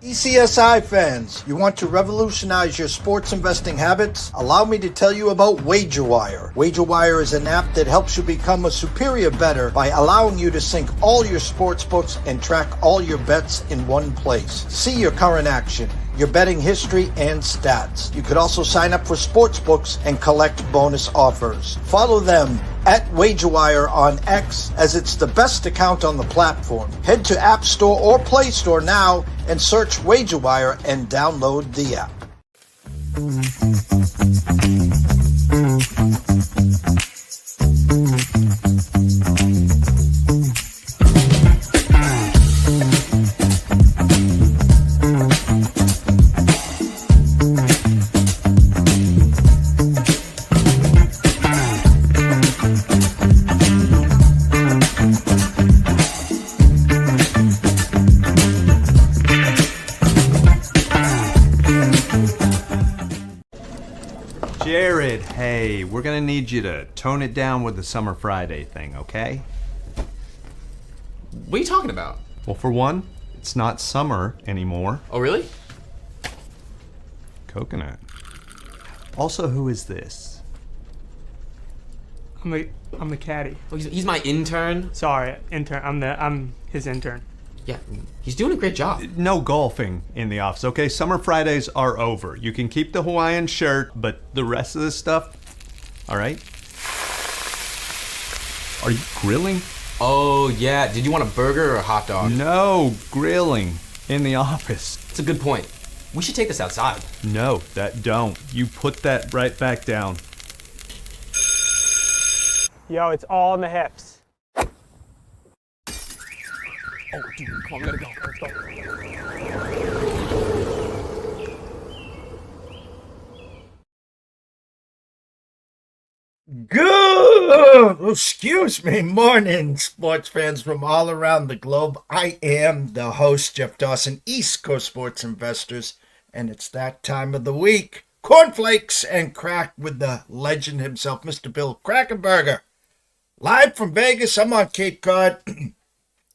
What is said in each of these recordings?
TPCSI fans, you want to revolutionize your sports investing habits? Allow me to tell you about WagerWire. WagerWire is an app that helps you become a superior bettor by allowing you to sync all your sports books and track all your bets in one place. See your current action, your betting history, and stats. You could also sign up for sports books and collect bonus offers. Follow them at WagerWire on X, as it's the best account on the platform. Head to App Store or Play Store now and search WagerWire and download the app. Jared, hey, we're gonna need you to tone it down with the Summer Friday thing, okay? What are you talking about? Well, for one, it's not summer anymore. Oh, really? Coconut. Also, who is this? I'm the caddy. Oh, he's my intern. Sorry, intern. I'm his intern. Yeah, he's doing a great job. No golfing in the office, okay? Summer Fridays are over. You can keep the Hawaiian shirt, but the rest of this stuff, all right? Are you grilling? Oh, yeah. Did you want a burger or a hot dog? No, grilling in the office. It's a good point. We should take this outside. No, that don't. You put that right back down. Yo, it's all in the hips. Oh, dude, come on, we gotta go. Let's go. Excuse me, morning, sports fans from all around the globe. I am the host, Jeff Dawson, East Coast Sports Investors, and it's that time of the week. Korn Flakes and KRACK with the legend himself, Mr. Bill Krackomberger. Live from Vegas, I'm on Cape Cod.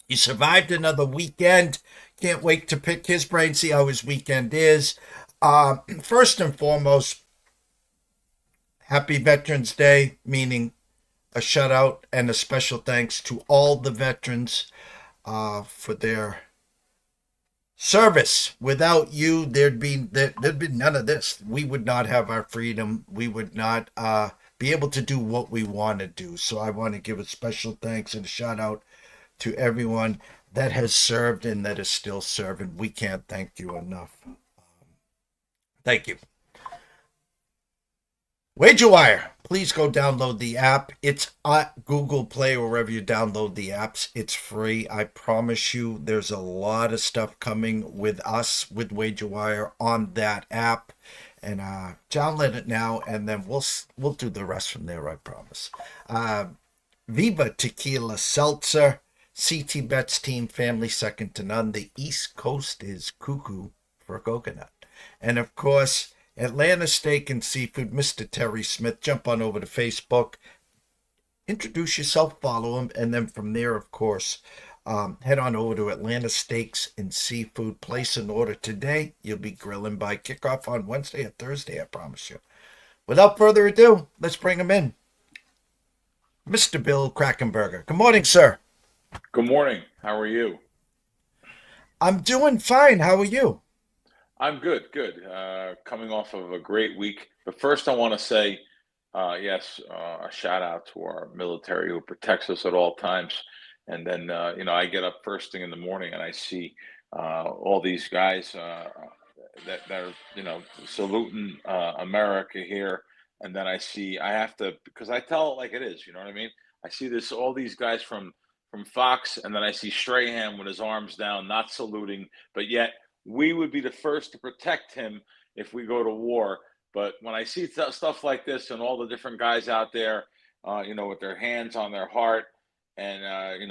He survived another weekend. Can't wait to pick his brain, see how his weekend is. First and foremost, happy Veterans Day, meaning a shout out and a special thanks to all the veterans for their service. Without you, there'd be none of this. We would not have our freedom. We would not be able to do what we want to do. So I want to give a special thanks and a shout out to everyone that has served and that is still serving. We can't thank you enough. Thank you. WagerWire, please go download the app. It's at Google Play or wherever you download the apps. It's free. I promise you there's a lot of stuff coming with us, with WagerWire on that app. And download it now, and then we'll do the rest from there, I promise. Viva Tequila Seltzer. CT Bets team family second to none. The East Coast is cuckoo for coconut. And of course, Atlanta Steak and Seafood, Mr. Terry Smith. Jump on over to Facebook. Introduce yourself, follow him. And then from there, of course, head on over to Atlanta Steaks and Seafood. Place an order today. You'll be grilling by kickoff on Wednesday or Thursday, I promise you. Without further ado, let's bring him in. Mr. Bill Krackomberger. Good morning, sir. Good morning. How are you? I'm doing fine. How are you? I'm good. Coming off of a great week. But first, I want to say, a shout out to our military who protects us at all times. And then, I get up first thing in the morning and I see all these guys that are, saluting America here. And then I have to, because I tell it like it is, you know what I mean? I see all these guys from Fox, and then I see Strahan with his arms down, not saluting, but yet we would be the first to protect him if we go to war. But when I see stuff like this and all the different guys out there, with their hands on their heart and,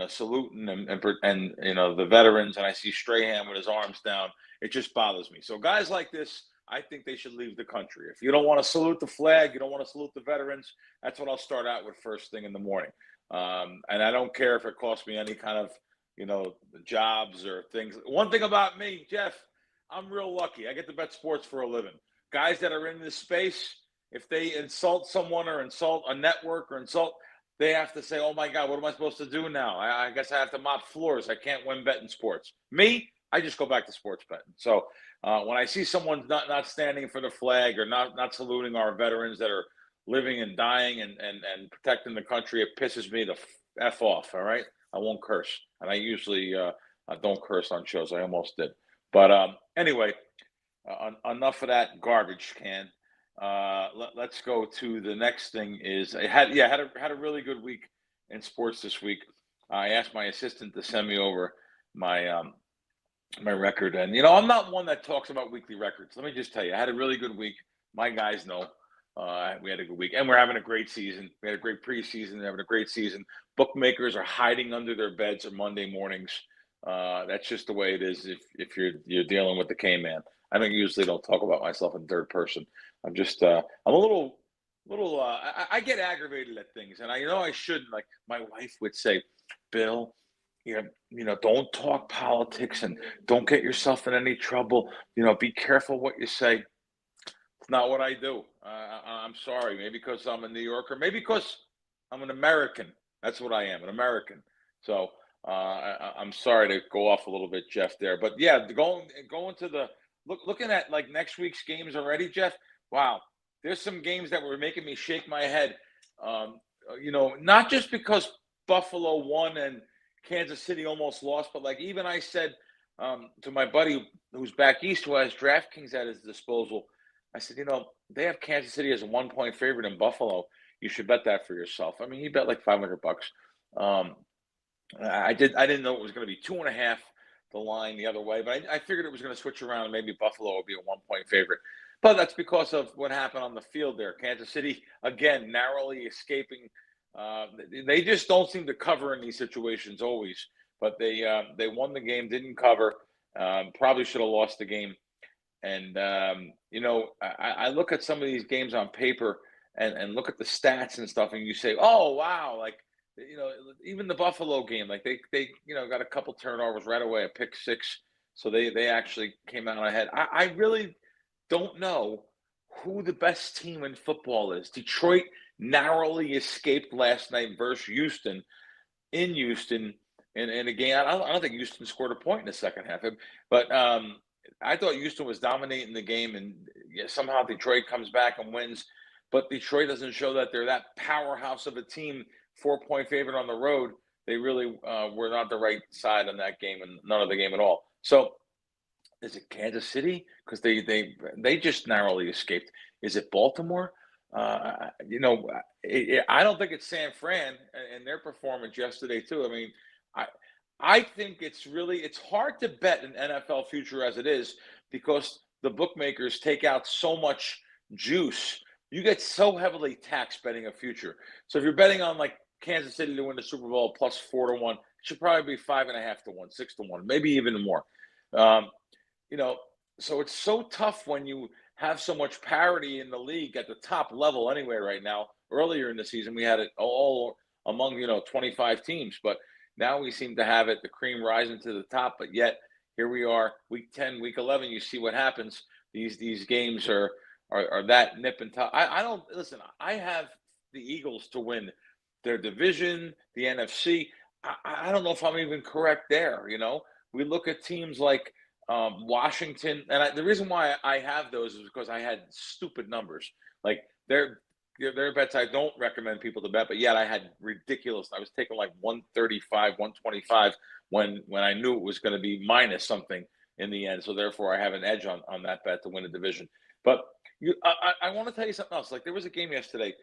saluting and the veterans, and I see Strahan with his arms down, it just bothers me. So guys like this, I think they should leave the country. If you don't want to salute the flag, you don't want to salute the veterans, that's what I'll start out with first thing in the morning. And I don't care if it costs me any kind of, jobs or things. One thing about me, Jeff, I'm real lucky. I get to bet sports for a living. Guys that are in this space, if they insult someone or insult a network or insult, they have to say, "Oh my God, what am I supposed to do now? I guess I have to mop floors. I can't win betting sports." Me, I just go back to sports betting. So when I see someone not standing for the flag or not saluting our veterans that are living and dying and protecting the country, it pisses me the f off. All right, I won't curse, and I usually don't curse on shows. I almost did, but anyway, enough of that garbage can. Let's go to the next thing. Is I had a really good week in sports this week. I asked my assistant to send me over my my record, and I'm not one that talks about weekly records. Let me just tell you, I had a really good week. My guys know we had a good week, and we're having a great season. We had a great preseason. We're having a great season. Bookmakers are hiding under their beds on Monday mornings. That's just the way it is. If you're dealing with the K-man, I don't talk about myself in third person. I'm just I'm a little. I get aggravated at things, and I shouldn't. Like my wife would say, Bill, don't talk politics and don't get yourself in any trouble. Be careful what you say. It's not what I do. I'm sorry. Maybe because I'm a New Yorker. Maybe because I'm an American. That's what I am, an American. So I'm sorry to go off a little bit, Jeff, there. But yeah, going to the looking at like next week's games already, Jeff. Wow, there's some games that were making me shake my head. Not just because Buffalo won and Kansas City almost lost, but like even I said to my buddy who's back east who has DraftKings at his disposal, I said, they have Kansas City as a 1-point favorite in Buffalo. You should bet that for yourself. I mean, he bet like $500. I didn't know it was going to be 2.5 the line the other way, but I figured it was going to switch around and maybe Buffalo would be a 1-point favorite. But that's because of what happened on the field there. Kansas City, again, narrowly escaping. They just don't seem to cover in these situations always. But they won the game, didn't cover. Probably should have lost the game. And, I look at some of these games on paper and look at the stats and stuff, and you say, oh, wow, like, even the Buffalo game, like they got a couple turnovers right away, a pick six. So they actually came out ahead. I really don't know who the best team in football is. Detroit narrowly escaped last night versus Houston in Houston in a game. I don't think Houston scored a point in the second half, but I thought Houston was dominating the game, and somehow Detroit comes back and wins. But Detroit doesn't show that they're that powerhouse of a team. 4-point favorite on the road. They really were not the right side on that game, and none of the game at all. So, is it Kansas City? Because they just narrowly escaped. Is it Baltimore? I don't think it's San Fran and their performance yesterday too. I mean, I think it's hard to bet an NFL future as it is because the bookmakers take out so much juice. You get so heavily taxed betting a future. So if you're betting on like Kansas City to win the Super Bowl plus 4-1, it should probably be 5.5 to 1, 6 to 1, maybe even more. So it's so tough when you have so much parity in the league at the top level anyway right now. Earlier in the season, we had it all among, 25 teams, but now we seem to have it, the cream rising to the top, but yet here we are, week 10, week 11, you see what happens. These games are that nip and tuck. I don't listen. I have the Eagles to win their division, the NFC. I don't know if I'm even correct there. We look at teams like Washington, and the reason why I have those is because I had stupid numbers. Like they're bets I don't recommend people to bet, but yet I had ridiculous. I was taking like 135, 125 when I knew it was going to be minus something in the end. So therefore, I have an edge on that bet to win a division. But I want to tell you something else. Like there was a game yesterday,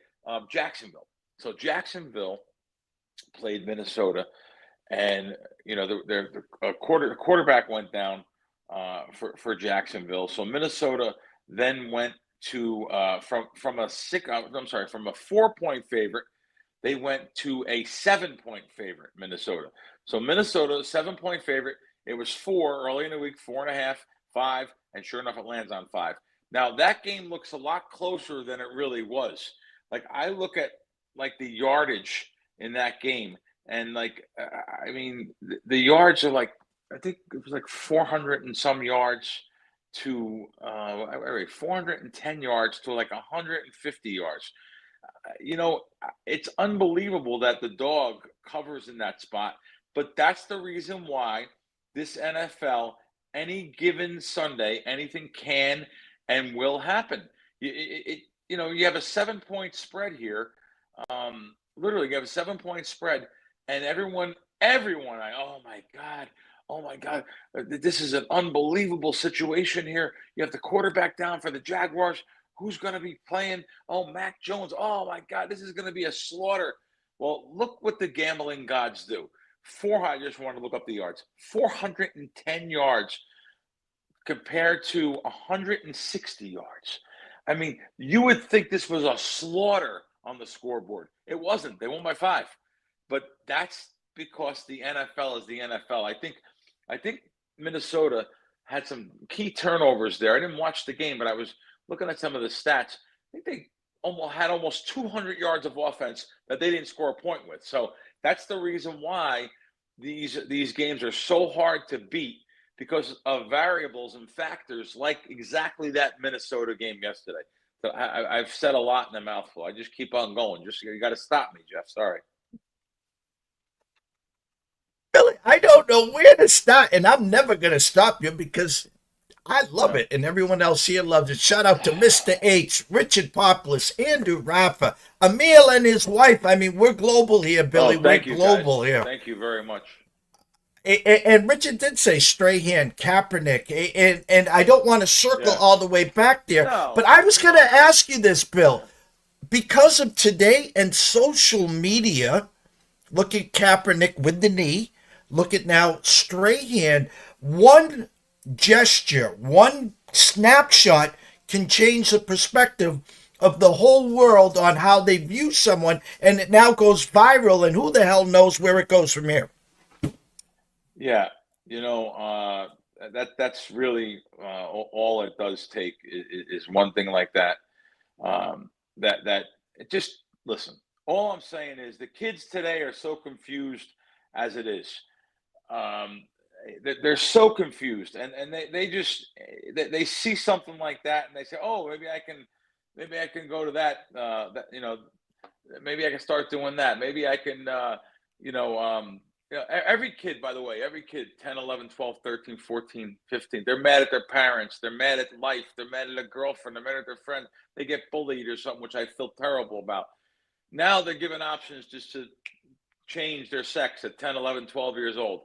Jacksonville. So Jacksonville played Minnesota, and their quarterback went down for Jacksonville. So Minnesota then went to from a 4-point favorite, they went to a 7-point favorite. Minnesota. So Minnesota 7-point favorite. It was 4 early in the week, 4.5, 5, and sure enough, it lands on 5. Now that game looks a lot closer than it really was. Like I look at like the yardage in that game, and like the yards are like I think it was like 400 and some yards, to 410 yards to like 150 yards. It's unbelievable that the dog covers in that spot, but that's the reason why this NFL, any given Sunday, anything can and will happen. You have a 7-point spread here. Literally, you have a 7-point spread, and everyone, oh my God, this is an unbelievable situation here. You have the quarterback down for the Jaguars. Who's going to be playing? Oh, Mac Jones. Oh my God, this is going to be a slaughter. Well, look what the gambling gods do. I just want to look up the yards. 410 yards compared to 160 yards. I mean, you would think this was a slaughter on the scoreboard. It wasn't. They won by 5. But that's because the NFL is the NFL. I think Minnesota had some key turnovers there. I didn't watch the game, but I was looking at some of the stats. I think they almost 200 yards of offense that they didn't score a point with. So that's the reason why these games are so hard to beat, because of variables and factors like exactly that Minnesota game yesterday. So I've said a lot in a mouthful. I just keep on going. You got to stop me, Jeff. Sorry. Billy, I don't know where to start, and I'm never going to stop you because I love it, and everyone else here loves it. Shout out to Mr. H, Richard Poplis, Andrew Rafa, Emil and his wife. I mean, we're global here, Billy. We're global here. Thank you very much. And Richard did say Strahan, Kaepernick, and I don't want to circle all the way back there, but I was going to ask you this, Bill. Because of today and social media, look at Kaepernick with the knee, look at now Strahan, one gesture, one snapshot can change the perspective of the whole world on how they view someone, and it now goes viral, and who the hell knows where it goes from here. Yeah, that's really all it does take is one thing like that. That it just listen. All I'm saying is the kids today are so confused as it is. They're so confused, and they see something like that, and they say, "Oh, maybe I can go to that. Maybe I can start doing that. Maybe I can, every kid, by the way, every kid, 10, 11, 12, 13, 14, 15, they're mad at their parents. They're mad at life. They're mad at a girlfriend. They're mad at their friends. They get bullied or something, which I feel terrible about. Now they're given options just to change their sex at 10, 11, 12 years old.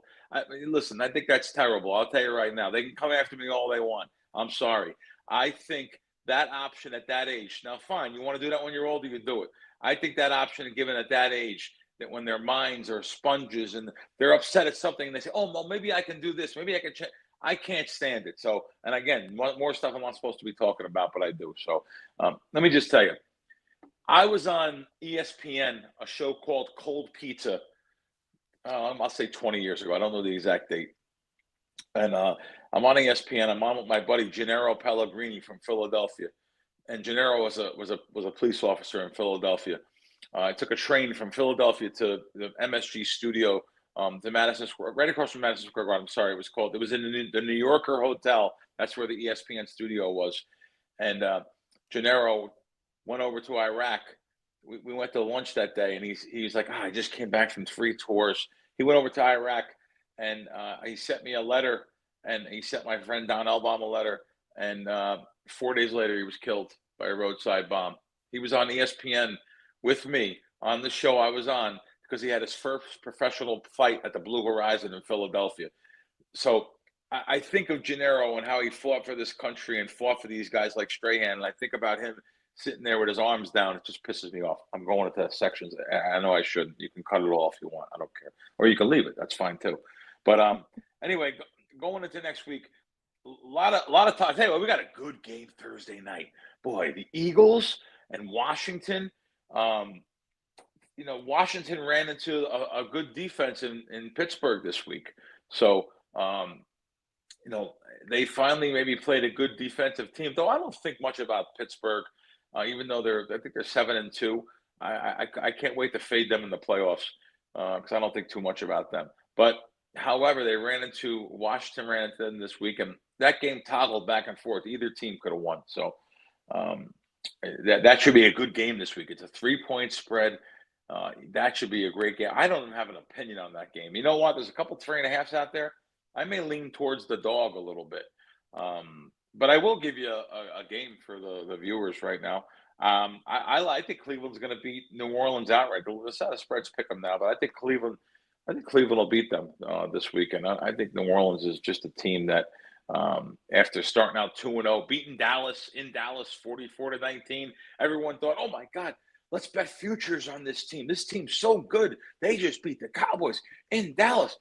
Listen, I think that's terrible. I'll tell you right now. They can come after me all they want. I'm sorry. I think that option at that age, now fine, you want to do that when you're older, you do it. I think that option given at that age, that when their minds are sponges and they're upset at something and they say, oh, well, maybe I can do this. Maybe I can change. I can't stand it. So, and again, more stuff I'm not supposed to be talking about, but I do. So let me just tell you, I was on ESPN, a show called Cold Pizza. I'll say 20 years ago. I don't know the exact date. And I'm on ESPN. I'm on with my buddy Gennaro Pellegrini from Philadelphia. And Gennaro was a police officer in Philadelphia. I took a train from Philadelphia to the MSG studio, to Madison Square, right across from Madison Square Garden. I'm sorry, it was in the New Yorker Hotel. That's where the ESPN studio was. And Gennaro went over to Iraq. We went to lunch that day, and he's like, I just came back from 3 tours. He went over to Iraq, and he sent me a letter, and he sent my friend Don Elbaum a letter. And 4 days later, he was killed by a roadside bomb. He was on ESPN with me on the show I was on because he had his first professional fight at the Blue Horizon in Philadelphia. So I think of Gennaro and how he fought for this country and fought for these guys like Strahan. And I think about him sitting there with his arms down. It just pisses me off. I'm going into sections. I know I shouldn't. You can cut it all if you want. I don't care. Or you can leave it. That's fine too. But anyway, going into next week, a lot of time. Hey, well, we got a good game Thursday night. Boy, the Eagles and Washington. Washington ran into a good defense in Pittsburgh this week. So, they finally maybe played a good defensive team, though I don't think much about Pittsburgh, even though I think they're 7-2. I can't wait to fade them in the playoffs because I don't think too much about them. But However, they ran into Washington ran into them this week, and that game toggled back and forth. Either team could have won. So um, that should be a good game this week. It's a 3-point spread. That should be a great game. I don't have an opinion on that game. You know what? There's a couple 3.5s out there. I may lean towards the dog a little bit. But I will give you a game for the viewers right now. I think Cleveland's going to beat New Orleans outright. The spreads pick them now, but I think Cleveland. I think Cleveland will beat them this weekend. I think New Orleans is just a team that, after starting out 2-0, beating Dallas in Dallas 44-19, everyone thought, "Oh my God, let's bet futures on this team. This team's so good. They just beat the Cowboys in Dallas."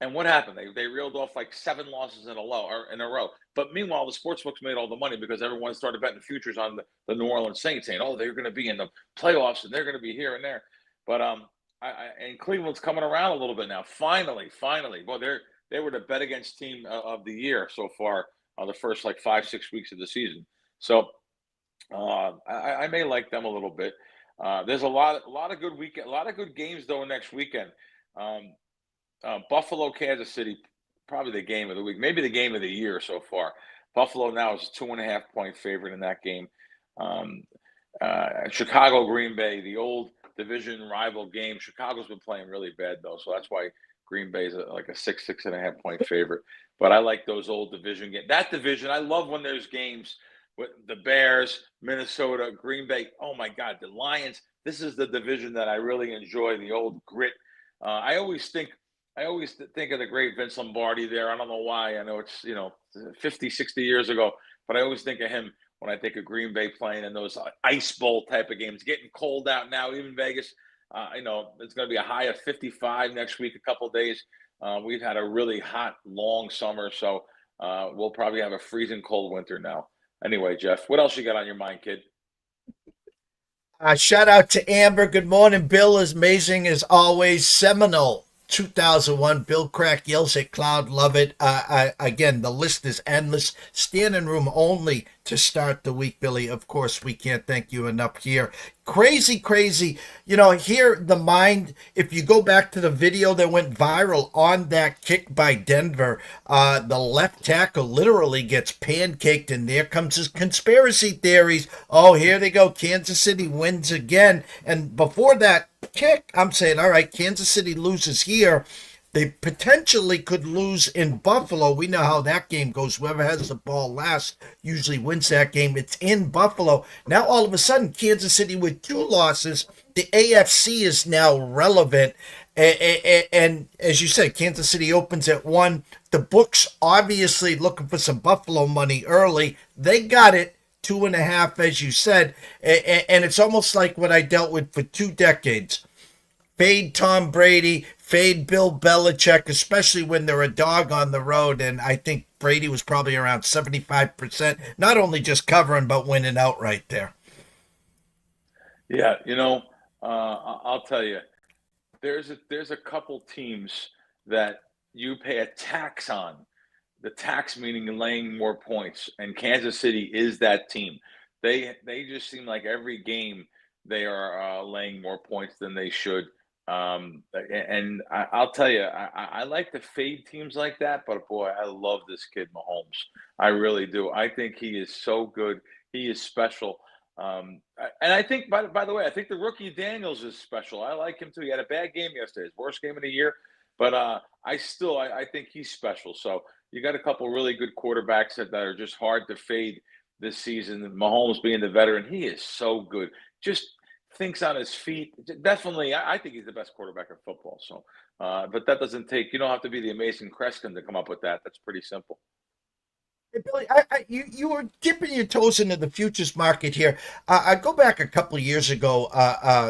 And what happened? They reeled off like 7 losses in a row. But meanwhile, the sportsbooks made all the money because everyone started betting futures on the New Orleans Saints, saying, "Oh, they're going to be in the playoffs and they're going to be here and there." But and Cleveland's coming around a little bit now. Finally. Boy, they were the bet against team of the year so far. The first like 5-6 weeks of the season. So I may like them a little bit. There's a lot of good games though next weekend. Buffalo, Kansas City, probably the game of the week, maybe the game of the year so far. Buffalo now is a 2.5-point favorite in that game. Chicago, Green Bay, the old division rival game. Chicago's been playing really bad though, so that's why Green Bay is like a 6.5-point favorite. But I like those old division games. That division, I love when there's games with the Bears, Minnesota, Green Bay. Oh my God, the Lions. This is the division that I really enjoy. The old grit. I always think of the great Vince Lombardi there. I don't know why. I know it's 50, 60 years ago, but I always think of him when I think of Green Bay playing in those ice bowl type of games. Getting cold out now, even Vegas. It's going to be a high of 55 next week, a couple of days. We've had a really hot, long summer, so we'll probably have a freezing cold winter now. Anyway, Jeff, what else you got on your mind, kid? Shout out to Amber. Good morning, Bill. Is amazing as always. Seminole 2001. Bill Crack yells at Cloud. Love it. Again, the list is endless. Standing room only to start the week, Billy. Of course, we can't thank you enough here. Crazy. Here the mind, if you go back to the video that went viral on that kick by Denver, the left tackle literally gets pancaked, and there comes his conspiracy theories. Oh, here they go. Kansas City wins again. And before that kick, I'm saying, all right, Kansas City loses here. They potentially could lose in Buffalo. We know how that game goes. Whoever has the ball last usually wins that game. It's in Buffalo. Now, all of a sudden, Kansas City with 2 losses. The AFC is now relevant. And as you said, Kansas City opens at 1. The books obviously looking for some Buffalo money early. They got it. 2.5, as you said. And it's almost like what I dealt with for 2 decades. Fade Tom Brady, fade Bill Belichick, especially when they're a dog on the road. And I think Brady was probably around 75%, not only just covering, but winning outright there. Yeah, I'll tell you, there's a couple teams that you pay a tax on. The tax meaning laying more points, and Kansas City is that team. They just seem like every game they are laying more points than they should. And I'll tell you, I like to fade teams like that, but boy, I love this kid Mahomes. I really do. I think he is so good. He is special. And I think, by the way, I think the rookie Daniels is special. I like him too. He had a bad game yesterday, his worst game of the year, but I think he's special. So you got a couple really good quarterbacks that are just hard to fade this season. Mahomes being the veteran, he is so good. Just thinks on his feet. Definitely, I think he's the best quarterback in football. So, but that doesn't take. You don't have to be the amazing Kreskin to come up with that. That's pretty simple. Hey, Billy, you were dipping your toes into the futures market here. I go back a couple of years ago.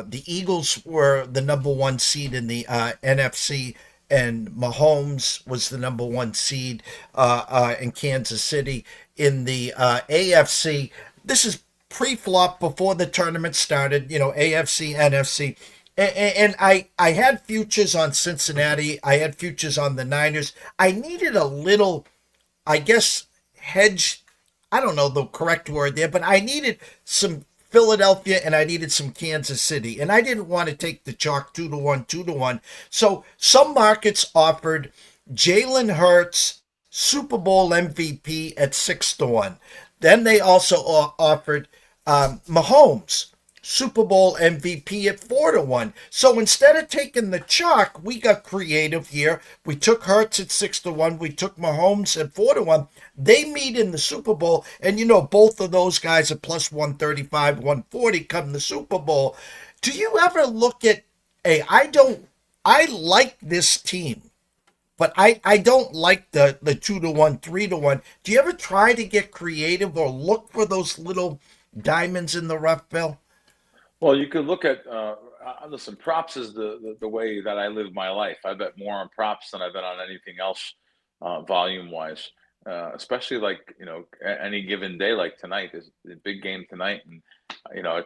The Eagles were the number 1 seed in the NFC, and Mahomes was the number 1 seed in Kansas City in the AFC. This is pre-flop before the tournament started. AFC, NFC. And I had futures on Cincinnati. I had futures on the Niners. I needed a little, I guess, hedge. I don't know the correct word there, but I needed some Philadelphia and I needed some Kansas City. And I didn't want to take the chalk 2-1, 2-1. So some markets offered Jalen Hurts, Super Bowl MVP at 6-1. Then they also offered Mahomes, Super Bowl MVP at 4-1. So instead of taking the chalk, we got creative here. We took Hurts at 6-1. We took Mahomes at 4-1. They meet in the Super Bowl, and both of those guys are plus 135, 140 come the Super Bowl. Do you ever look at I like this team, but I don't like the 2-1, 3-1. Do you ever try to get creative or look for those little diamonds in the rough, Bill? Well, you could look at listen. Props is the way that I live my life. I bet more on props than I bet on anything else, volume wise. Especially like any given day like tonight is a big game tonight, and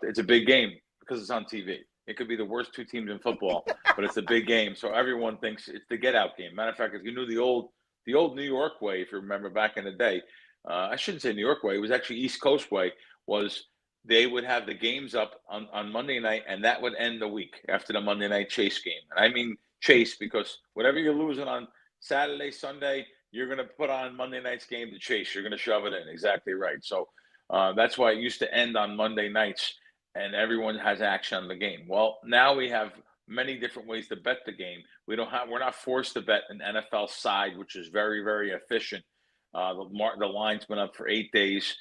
it's a big game because it's on TV. It could be the worst two teams in football, but it's a big game, so everyone thinks it's the get out game. Matter of fact, if you knew the old New York way, if you remember back in the day, I shouldn't say New York way. It was actually East Coast way. Was they would have the games up on Monday night, and that would end the week after the Monday night chase game. And I mean chase because whatever you're losing on Saturday, Sunday, you're going to put on Monday night's game to chase. You're going to shove it in. Exactly right. So that's why it used to end on Monday nights, and everyone has action on the game. Well, now we have many different ways to bet the game. We're not forced to bet an NFL side, which is very, very efficient. The line's been up for 8 days.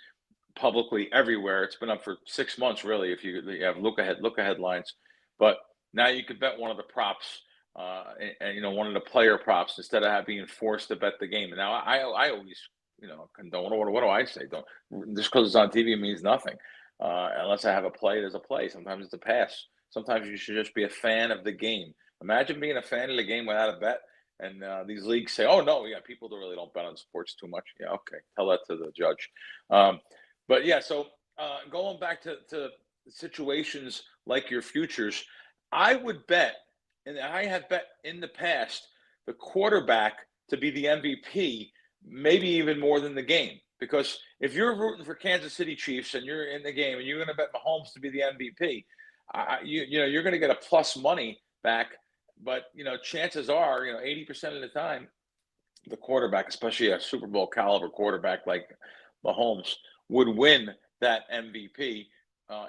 Publicly everywhere. It's been up for 6 months, really, if you have look ahead lines. But now you could bet one of the props, and one of the player props instead of being forced to bet the game. And now I always condone. What do I say? Don't just because it's on TV means nothing. Unless I have a play, there's a play. Sometimes it's a pass. Sometimes you should just be a fan of the game. Imagine being a fan of the game without a bet. And these leagues say, "Oh no, yeah, people really don't bet on sports too much." Yeah, okay, tell that to the judge. But yeah, so going back to situations like your futures, I would bet, and I have bet in the past, the quarterback to be the MVP, maybe even more than the game. Because if you're rooting for Kansas City Chiefs and you're in the game and you're going to bet Mahomes to be the MVP, you're going to get a plus money back. But chances are, 80% of the time, the quarterback, especially a Super Bowl caliber quarterback like Mahomes, would win that MVP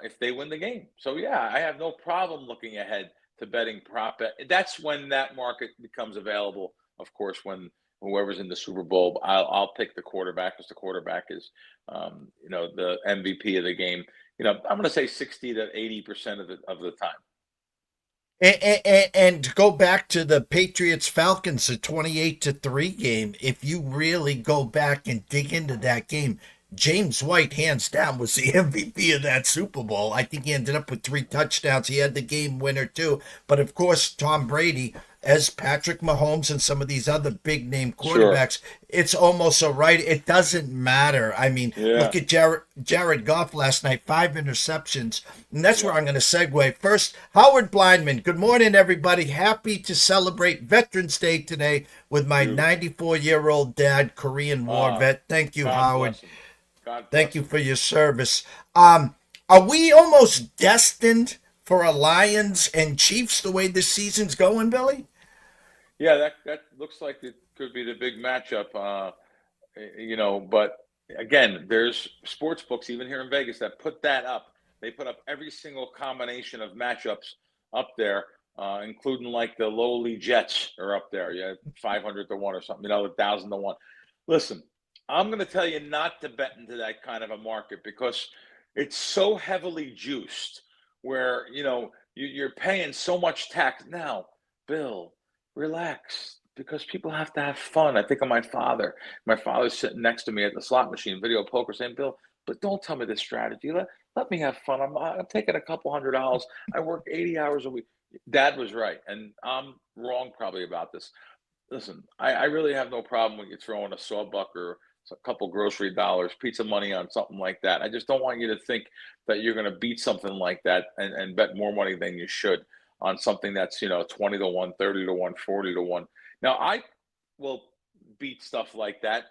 if they win the game. So yeah, I have no problem looking ahead to betting prop bet. That's when that market becomes available. Of course, when whoever's in the Super Bowl, I'll pick the quarterback because the quarterback is, the MVP of the game. I'm going to say 60 to 80% of the time. And to go back to the Patriots Falcons, the 28-3 game, if you really go back and dig into that game, James White, hands down, was the MVP of that Super Bowl. I think he ended up with 3 touchdowns. He had the game winner, too. But, of course, Tom Brady, as Patrick Mahomes and some of these other big-name quarterbacks, it's almost so right. It doesn't matter. I mean, look at Jared Goff last night, 5 interceptions. And that's where I'm going to segue. First, Howard Blindman. Good morning, everybody. Happy to celebrate Veterans Day today with my 94-year-old dad, Korean War vet. Thank you, Howard. Thank you for your service. Are we almost destined for a Lions and Chiefs the way this season's going, Billy? Yeah, that looks like it could be the big matchup. But again, there's sports books even here in Vegas that put that up. They put up every single combination of matchups up there, including like the lowly Jets are up there. Yeah, 500 to 1 or something. 1,000 to 1. Listen. I'm going to tell you not to bet into that kind of a market because it's so heavily juiced where, you're paying so much tax. Now, Bill, relax because people have to have fun. I think of my father. My father's sitting next to me at the slot machine, video poker, saying, Bill, but don't tell me this strategy. Let me have fun. I'm taking a couple $100. I work 80 hours a week. Dad was right. And I'm wrong probably about this. Listen, I really have no problem with you throwing a sawbuck or a couple grocery dollars, pizza money on something like that. I just don't want you to think that you're going to beat something like that and bet more money than you should on something that's 20 to 1, 30 to 1, 40 to 1. Now I will beat stuff like that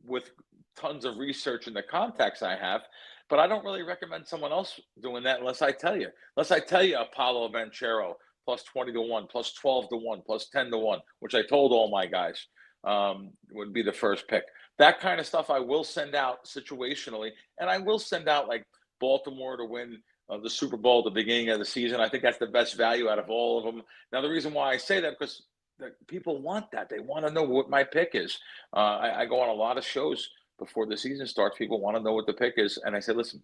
with tons of research and the contacts I have, but I don't really recommend someone else doing that unless I tell you. Apollo Banchero plus 20 to 1, plus 12 to 1, plus 10 to 1, which I told all my guys. would be the first pick. That kind of stuff I will send out situationally, and I will send out like Baltimore to win the Super Bowl at the beginning of the season. I think that's the best value out of all of them. Now, the reason why I say that because people want that. They want to know what my pick is. I go on a lot of shows before the season starts. People want to know what the pick is, and I say, listen,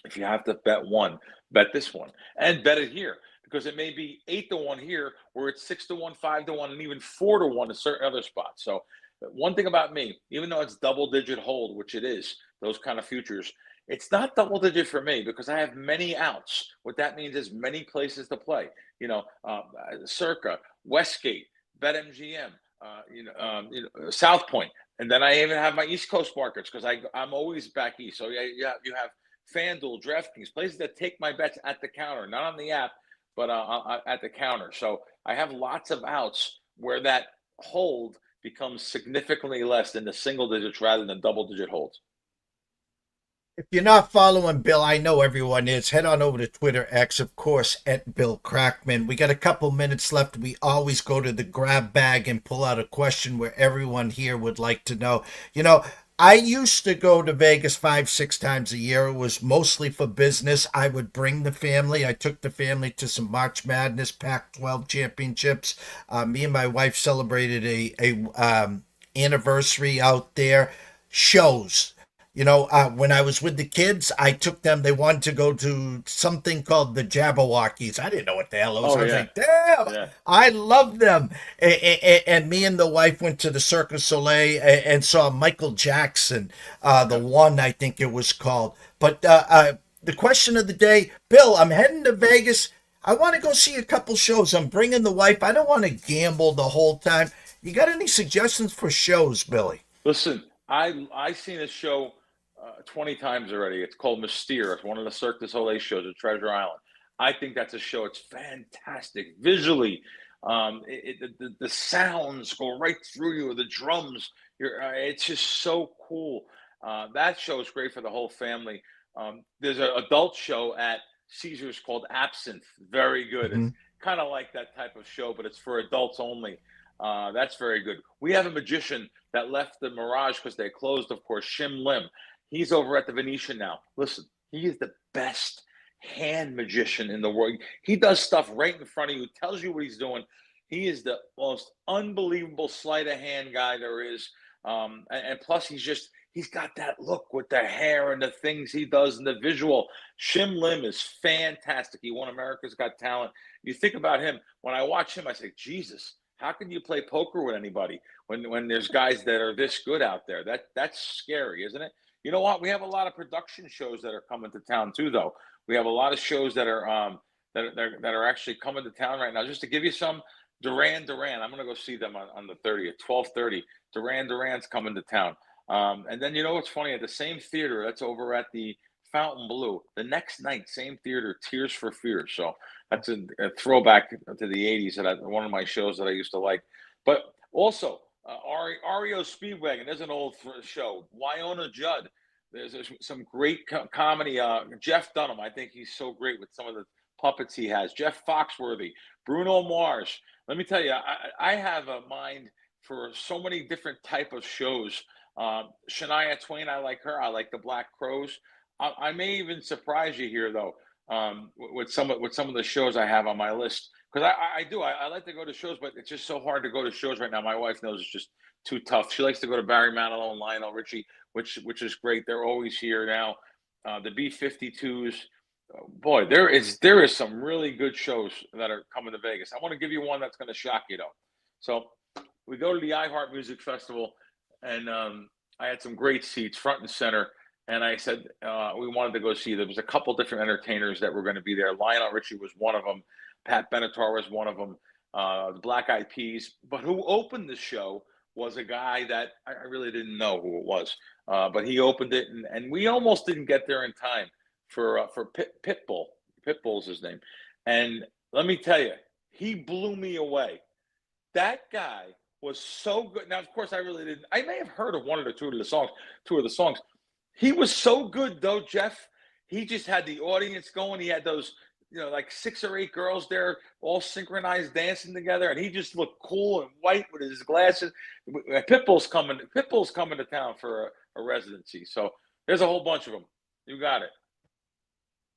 if you have to bet one, bet this one, and bet it here because it may be 8-1 here, where it's 6-1, 5-1, and even 4-1 in certain other spots. So, one thing about me, even though it's double-digit hold, which it is, those kind of futures, it's not double-digit for me because I have many outs. What that means is many places to play. Circa, Westgate, BetMGM, South Point, and then I even have my East Coast markets because I'm always back east. So you have FanDuel, DraftKings, places that take my bets at the counter, not on the app, but at the counter. So I have lots of outs where that hold becomes significantly less than the single digits rather than double-digit holds. If you're not following Bill, I know everyone is. Head on over to Twitter X, of course, at Bill Crackman. We got a couple minutes left. We always go to the grab bag and pull out a question where everyone here would like to know. I used to go to Vegas 5-6 times a year. It was mostly for business. I would bring the family. I took the family to some March Madness, Pac-12 championships. Me and my wife celebrated a anniversary out there. Shows. When I was with the kids, I took them. They wanted to go to something called the Jabberwockies. I didn't know what the hell it was. I was like, damn, I love them. And me and the wife went to the Cirque du Soleil and saw Michael Jackson, the one, I think it was called. But the question of the day, Bill, I'm heading to Vegas. I want to go see a couple shows. I'm bringing the wife. I don't want to gamble the whole time. You got any suggestions for shows, Billy? Listen, I've seen this show 20 times already. It's called Mystere. It's one of the Cirque du Soleil shows at Treasure Island. I think that's a show. It's fantastic visually. The sounds go right through you. The drums. It's just so cool. That show is great for the whole family. There's an adult show at Caesars called Absinthe. Very good. It's kind of like that type of show, but it's for adults only. That's very good. We have a magician that left the Mirage because they closed, of course, Shim Lim. He's over at the Venetian now. Listen, he is the best hand magician in the world. He does stuff right in front of you, tells you what he's doing. He is the most unbelievable sleight of hand guy there is. And plus, he's got that look with the hair and the things he does and the visual. Shim Lim is fantastic. He won America's Got Talent. You think about him. When I watch him, I say, Jesus, how can you play poker with anybody when there's guys that are this good out there? That's scary, isn't it? You know what? We have a lot of production shows that are coming to town too, though. We have a lot of shows that are that are actually coming to town right now. Just to give you some, Duran Duran. I'm gonna go see them on the 30th, 12:30. Duran Duran's coming to town. And then what's funny? At the same theater, that's over at the Fountain Blue. The next night, same theater, Tears for Fears. So that's a throwback to the 80s. One of my shows that I used to like. But also, REO Speedwagon. There's an old show. Wyona Judd. There's some great comedy. Jeff Dunham. I think he's so great with some of the puppets he has. Jeff Foxworthy. Bruno Mars. Let me tell you, I have a mind for so many different type of shows. Shania Twain, I like her. I like the Black Crowes. I may even surprise you here, though, with some of the shows I have on my list. Because I like to go to shows, but it's just so hard to go to shows right now. My wife knows it's just too tough. She likes to go to Barry Manilow and Lionel Richie, which is great. They're always here now. The B-52s. Boy, there is some really good shows that are coming to Vegas. I want to give you one that's going to shock you, though. So we go to the iHeart Music Festival, and I had some great seats front and center. And I said we wanted to go see. There was a couple different entertainers that were going to be there. Lionel Richie was one of them. Pat Benatar was one of them. The Black Eyed Peas. But who opened the show was a guy that I really didn't know who it was. But he opened it, and we almost didn't get there in time for Pitbull. Pitbull's his name. And let me tell you, he blew me away. That guy was so good. Now, of course, I really didn't. I may have heard of one or two of the songs. He was so good, though, Jeff. He just had the audience going. He had those like 6 or 8 girls there, all synchronized dancing together, and he just looked cool and white with his glasses. Pitbull's coming to town for a residency, so there's a whole bunch of them. You got it.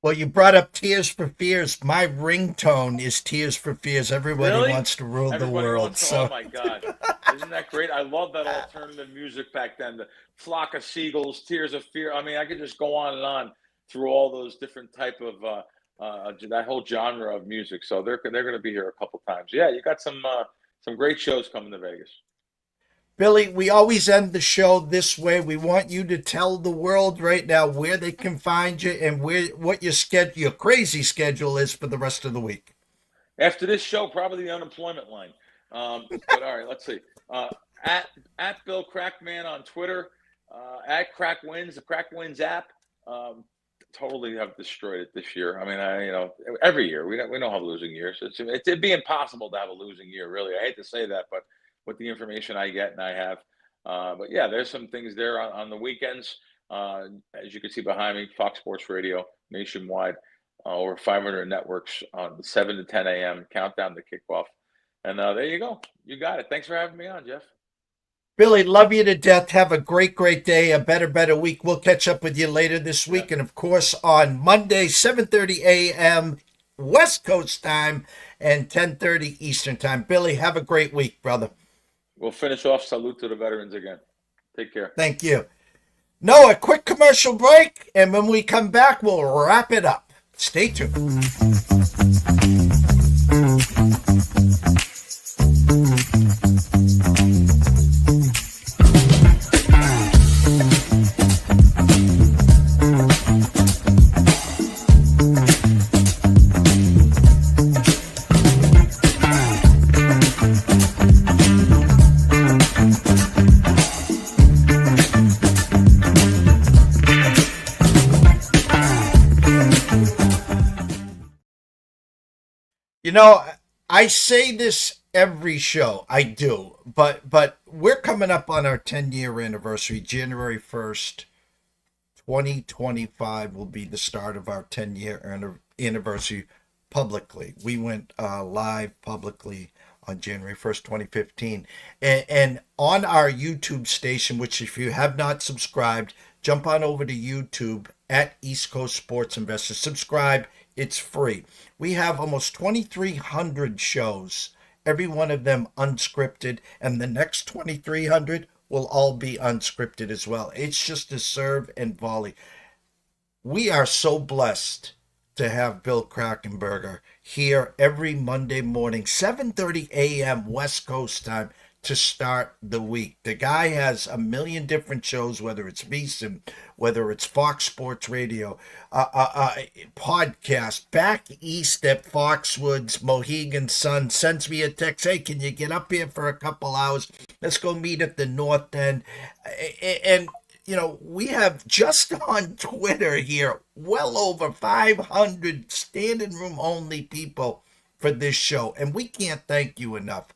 Well, you brought up Tears for Fears. My ringtone is Tears for Fears. Everybody Really? wants to rule the Everybody world. wants to- So Oh my God, isn't that great? I love that alternative music back then. The Flock of Seagulls, Tears of Fear. I mean, I could just go on and on through all those different type of that whole genre of music. So they're going to be here a couple times. Yeah, you got some great shows coming to Vegas. Billy, we always end the show this way. We want you to tell the world right now where they can find you and what your crazy schedule is for the rest of the week. After this show, probably the unemployment line. But all right, let's see. At Bill Crackman on Twitter, at Crack Wins, the Crack Wins app. Totally have destroyed it this year. I mean, every year we don't have losing years. It'd be impossible to have a losing year, really. I hate to say that, but with the information I get and I have, but yeah, there's some things there on the weekends. As you can see behind me, Fox Sports Radio nationwide, over 500 networks on 7 to 10 a.m. countdown to kickoff. And there you go. You got it. Thanks for having me on, Jeff. Billy, love you to death. Have a great day, a better week. We'll catch up with you later this week. And, of course, on Monday, 7:30 a.m. West Coast time and 10:30 Eastern time. Billy, have a great week, brother. We'll finish off. Salute to the veterans again. Take care. Thank you. No, a quick commercial break, and when we come back, we'll wrap it up. Stay tuned. You know, I say this every show. I do. But we're coming up on our 10-year anniversary. January 1st, 2025 will be the start of our 10-year anniversary publicly. We went live publicly on January 1st, 2015. And on our YouTube station, which if you have not subscribed, jump on over to YouTube at East Coast Sports Investors. Subscribe. It's free. We have almost 2,300 shows, every one of them unscripted, and the next 2,300 will all be unscripted as well. It's just a serve and volley. We are so blessed to have Bill Krackomberger here every Monday morning, 7:30 a.m. West Coast time, to start the week. The guy has a million different shows, whether it's VSiN, whether it's Fox Sports Radio, podcast, back east at Foxwoods, Mohegan Sun, sends me a text, hey, can you get up here for a couple hours? Let's go meet at the North End. And we have just on Twitter here, well over 500 standing room only people for this show. And we can't thank you enough.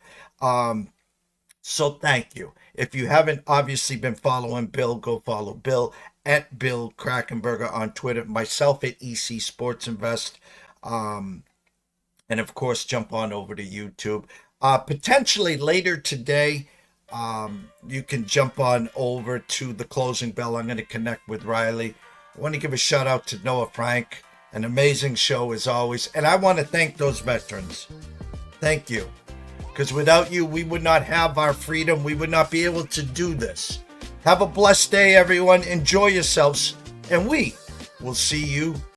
So thank you. If you haven't obviously been following Bill, go follow Bill at Bill Krackomberger on Twitter, myself at EC Sports Invest. And of course, jump on over to YouTube. Potentially later today, you can jump on over to the closing bell. I'm going to connect with Riley. I want to give a shout out to Noah Frank. An amazing show as always. And I want to thank those veterans. Thank you. Because without you, we would not have our freedom. We would not be able to do this. Have a blessed day, everyone. Enjoy yourselves. And we will see you